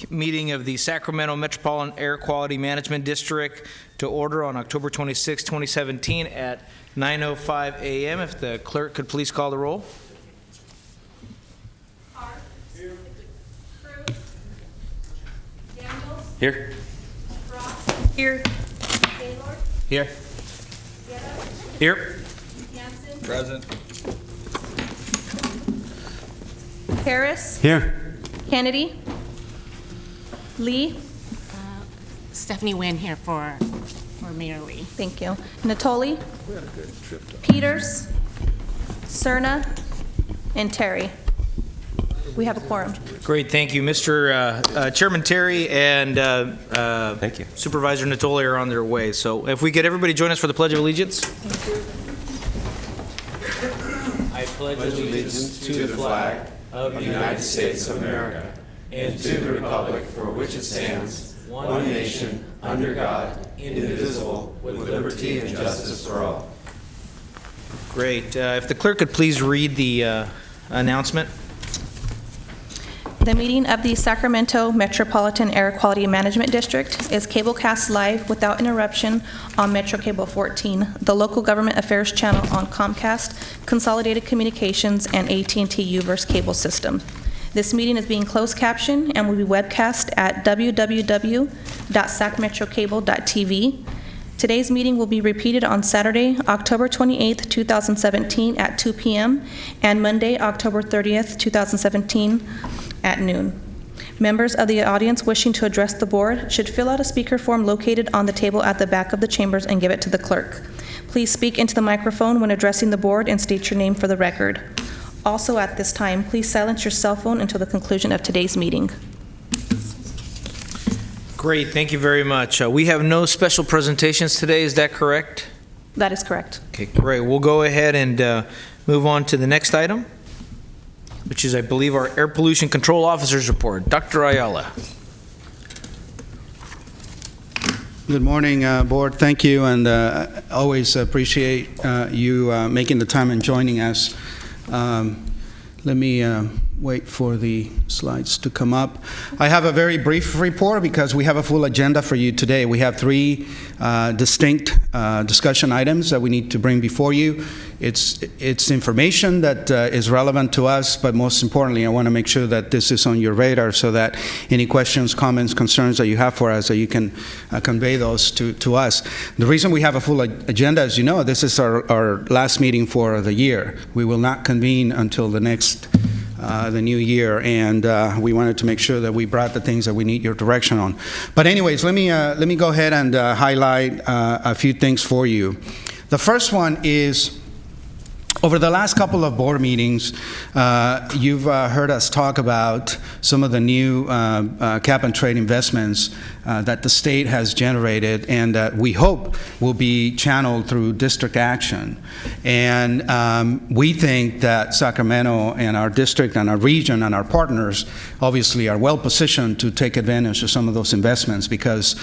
meeting of the Sacramento Metropolitan Air Quality Management District to order on October 26, 2017 at 9:05 a.m. If the clerk could please call the roll. Here. Cruz. Daniels. Here. Ross. Here. Gaylord. Here. Guerra. Here. Hanson. Present. Harris. Here. Kennedy. Lee. Stephanie Nguyen here for Mayor Lee. Thank you. Natoli. Peters. Cerna. And Terry. We have a quorum. Great, thank you. Mr. Chairman Terry and Thank you. Supervisor Natoli are on their way. So if we get everybody join us for the Pledge of Allegiance. I pledge allegiance to the flag of the United States of America and to the republic for which it stands, one nation, under God, indivisible, with liberty and justice for all. Great. If the clerk could please read the announcement. The meeting of the Sacramento Metropolitan Air Quality Management District is cablecast live without interruption on Metro Cable 14, the local government affairs channel on Comcast, Consolidated Communications, and AT&T U-verse cable system. This meeting is being closed captioned and will be webcast at www.sacmetrocable.tv. Today's meeting will be repeated on Saturday, October 28th, 2017 at 2 p.m. and Monday, October 30th, 2017 at noon. Members of the audience wishing to address the board should fill out a speaker form located on the table at the back of the chambers and give it to the clerk. Please speak into the microphone when addressing the board and state your name for the record. Also at this time, please silence your cell phone until the conclusion of today's meeting. Great, thank you very much. We have no special presentations today, is that correct? That is correct. Okay, great. We'll go ahead and move on to the next item, which is, I believe, our Air Pollution Control Officer's report. Dr. Ayala. Good morning, board. Thank you, and always appreciate you making the time and joining us. Let me wait for the slides to come up. I have a very brief report because we have a full agenda for you today. We have three distinct discussion items that we need to bring before you. It's information that is relevant to us, but most importantly, I want to make sure that this is on your radar so that any questions, comments, concerns that you have for us, that you can convey those to us. The reason we have a full agenda, as you know, this is our last meeting for the year. We will not convene until the next the new year, and we wanted to make sure that we brought the things that we need your direction on. But anyways, let me go ahead and highlight a few things for you. The first one is, over the last couple of board meetings, you've heard us talk about some of the new cap and trade investments that the state has generated and that we hope will be channeled through district action. And we think that Sacramento and our district and our region and our partners obviously are well positioned to take advantage of some of those investments, because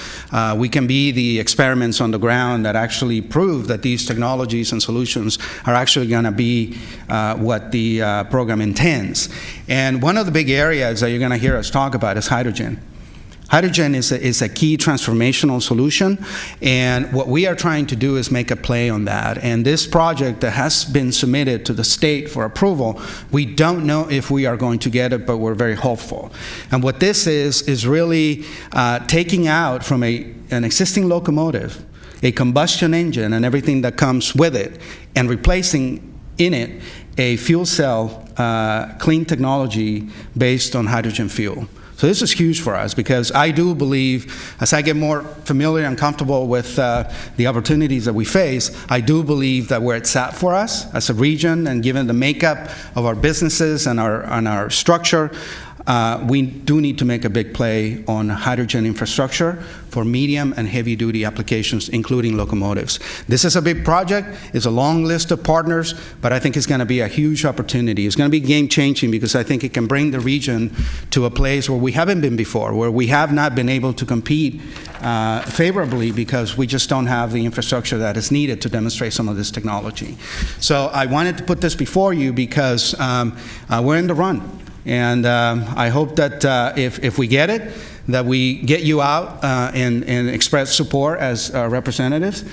we can be the experiments on the ground that actually prove that these technologies and solutions are actually going to be what the program intends. And one of the big areas that you're going to hear us talk about is hydrogen. Hydrogen is a key transformational solution, and what we are trying to do is make a play on that. And this project that has been submitted to the state for approval, we don't know if we are going to get it, but we're very hopeful. And what this is really taking out from an existing locomotive a combustion engine and everything that comes with it, and replacing in it a fuel cell clean technology based on hydrogen fuel. So this is huge for us, because I do believe, as I get more familiar and comfortable with the opportunities that we face, I do believe that where it's at for us as a region, and given the makeup of our businesses and our structure, we do need to make a big play on hydrogen infrastructure for medium and heavy duty applications, including locomotives. This is a big project. It's a long list of partners, but I think it's going to be a huge opportunity. It's going to be game changing, because I think it can bring the region to a place where we haven't been before, where we have not been able to compete favorably, because we just don't have the infrastructure that is needed to demonstrate some of this technology. So I wanted to put this before you because we're in the run. And I hope that if we get it, that we get you out and express support as representatives.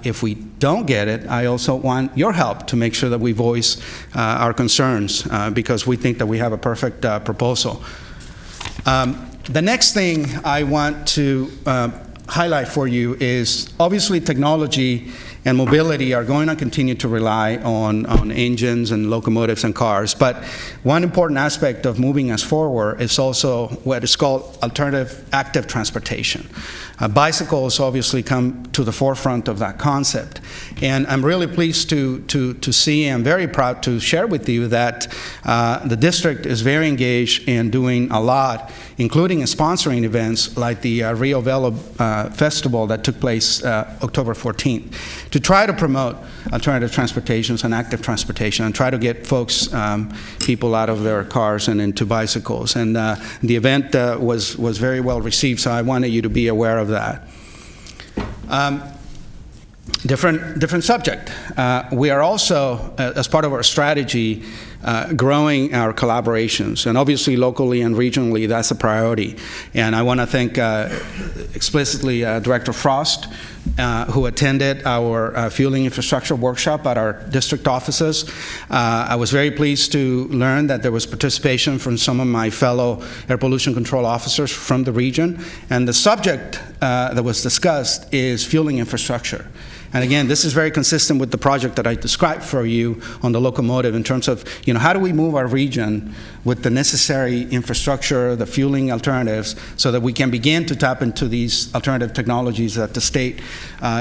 If we don't get it, I also want your help to make sure that we voice our concerns because we think that we have a perfect proposal. The next thing I want to highlight for you is obviously technology and mobility are going to continue to rely on engines and locomotives and cars. But one important aspect of moving us forward is also what is called alternative active transportation. Bicycles obviously come to the forefront of that concept. And I'm really pleased to see, I'm very proud to share with you that the district is very engaged in doing a lot, including sponsoring events like the Rio Velo Festival that took place October 14th, to try to promote alternative transportations and active transportation and try to get folks, people out of their cars and into bicycles. And the event was very well received, so I wanted you to be aware of that. Different subject. We are also, as part of our strategy, growing our collaborations, and obviously locally and regionally that's a priority. And I want to thank explicitly Director Frost, who attended our fueling infrastructure workshop at our district offices. I was very pleased to learn that there was participation from some of my fellow air pollution control officers from the region, and the subject that was discussed is fueling infrastructure. And again, this is very consistent with the project that I described for you on the locomotive in terms of, how do we move our region with the necessary infrastructure, the fueling alternatives, so that we can begin to tap into these alternative technologies that the state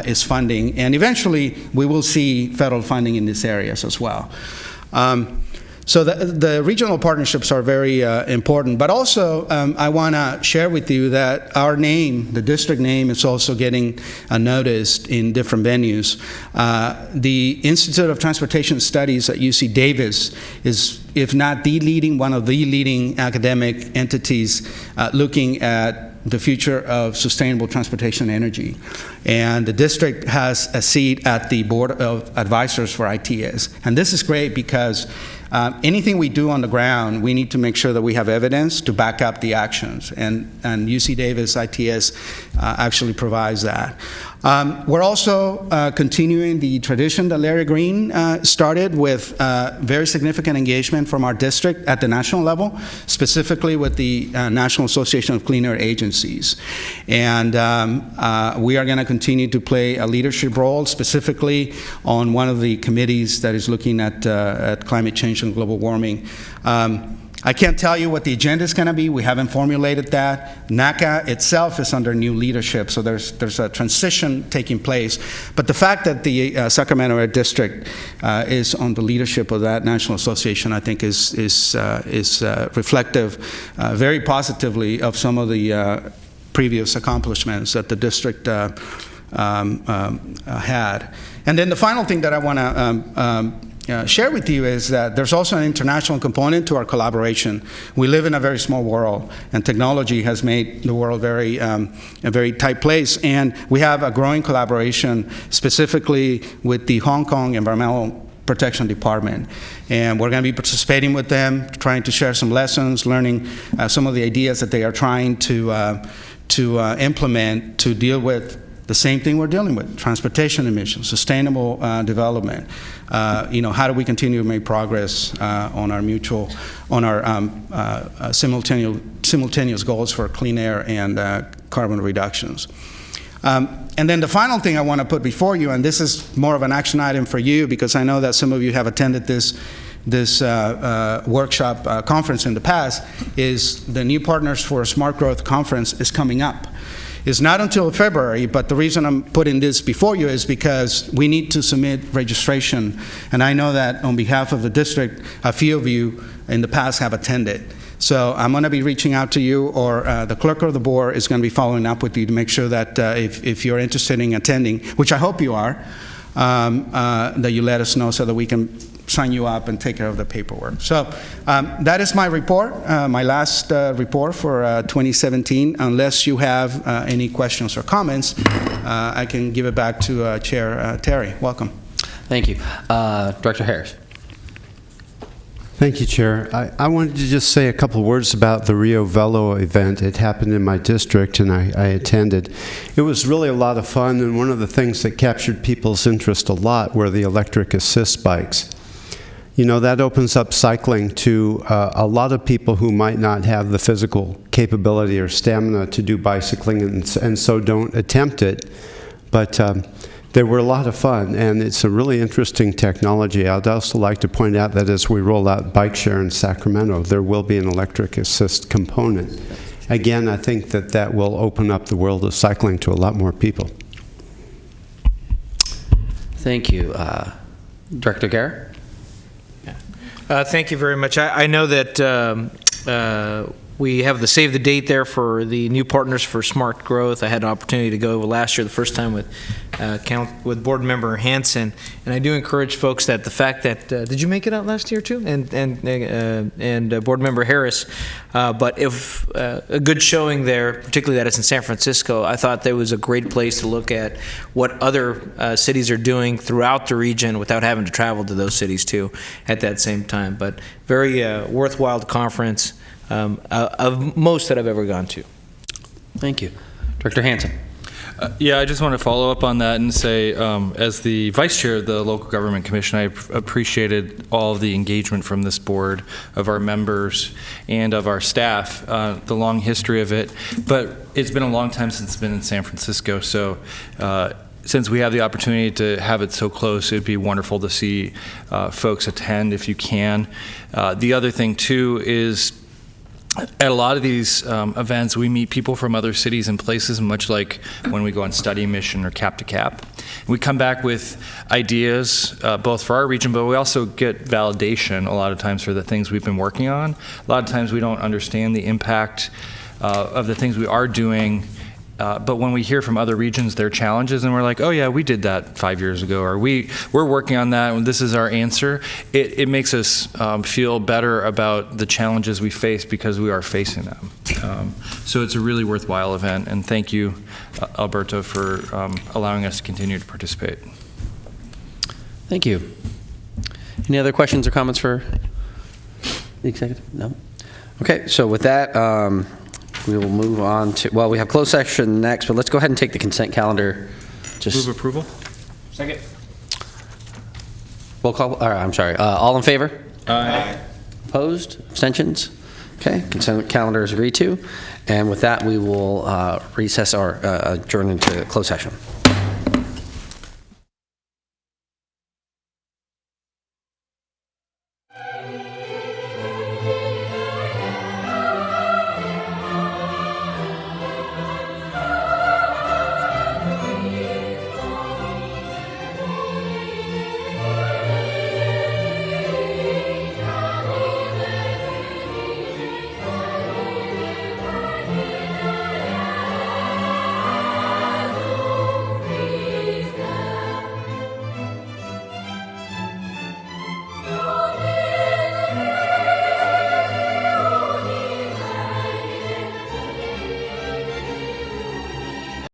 is funding. And eventually, we will see federal funding in these areas as well. So the regional partnerships are very important, but also I want to share with you that our name, the district name, is also getting noticed in different venues. The Institute of Transportation Studies at UC Davis is, if not the leading, one of the leading academic entities looking at the future of sustainable transportation energy. And the district has a seat at the Board of Advisors for ITS. And this is great because anything we do on the ground, we need to make sure that we have evidence to back up the actions. And UC Davis ITS actually provides that. We're also continuing the tradition that Larry Green started with very significant engagement from our district at the national level, specifically with the National Association of Clean Air Agencies. And we are going to continue to play a leadership role, specifically on one of the committees that is looking at climate change and global warming. I can't tell you what the agenda is going to be. We haven't formulated that. NACA itself is under new leadership, so there's a transition taking place. But the fact that the Sacramento Air District is on the leadership of that national association, I think, is reflective very positively of some of the previous accomplishments that the district had. And then the final thing that I want to share with you is that there's also an international component to our collaboration. We live in a very small world, and technology has made the world a very tight place. And we have a growing collaboration specifically with the Hong Kong Environmental Protection Department. And we're going to be participating with them, trying to share some lessons, learning some of the ideas that they are trying to implement to deal with the same thing we're dealing with: transportation emissions, sustainable development. How do we continue to make progress on our simultaneous goals for clean air and carbon reductions? And then the final thing I want to put before you, and this is more of an action item for you because I know that some of you have attended this workshop conference in the past, is the New Partners for Smart Growth Conference is coming up. It's not until February, but the reason I'm putting this before you is because we need to submit registration. And I know that on behalf of the district, a few of you in the past have attended. So I'm going to be reaching out to you, or the clerk of the board is going to be following up with you to make sure that if you're interested in attending, which I hope you are, that you let us know so that we can sign you up and take care of the paperwork. So that is my report, my last report for 2017. Unless you have any questions or comments, I can give it back to Chair Terry. Welcome. Thank you. Director Harris. Thank you, Chair. I wanted to just say a couple of words about the Rio Velo event. It happened in my district, and I attended. It was really a lot of fun, and one of the things that captured people's interest a lot were the electric assist bikes. You know, that opens up cycling to a lot of people who might not have the physical capability or stamina to do bicycling and so don't attempt it. But they were a lot of fun, and it's a really interesting technology. I'd also like to point out that as we roll out bike share in Sacramento, there will be an electric assist component. Again, I think that that will open up the world of cycling to a lot more people. Thank you. Director Guerra? Thank you very much. I know that we have the save the date there for the new Partners for Smart Growth. I had an opportunity to go over last year, the first time with Board Member Hanson, and I do encourage folks that the fact that did you make it out last year too? And Board Member Harris, but if a good showing there, particularly that it's in San Francisco, I thought that was a great place to look at what other cities are doing throughout the region without having to travel to those cities too at that same time. But very worthwhile conference. Of most that I've ever gone to. Thank you. Director Hanson? Yeah, I just want to follow up on that and say, as the Vice Chair of the Local Government Commission, I appreciated all of the engagement from this board, of our members, and of our staff, the long history of it. But it's been a long time since it's been in San Francisco, so since we have the opportunity to have it so close, it'd be wonderful to see folks attend if you can. The other thing, too, is at a lot of these events, we meet people from other cities and places, much like when we go on study mission or cap to cap. We come back with ideas, both for our region, but we also get validation a lot of times for the things we've been working on. A lot of times we don't understand the impact of the things we are doing, but when we hear from other regions their challenges, and we're like, oh yeah, we did that 5 years ago, or we're working on that, and this is our answer, it makes us feel better about the challenges we face because we are facing them. So it's a really worthwhile event, and thank you, Alberto, for allowing us to continue to participate. Thank you. Any other questions or comments for the executive? No? Okay, so with that, we will move on to, well, we have closed session next, but let's go ahead and take the consent calendar. Move approval? Second. Roll call, I'm sorry, all in favor? Aye. Opposed? Abstentions? Okay, consent calendar is agreed to. And with that, we will recess or adjourn into closed session.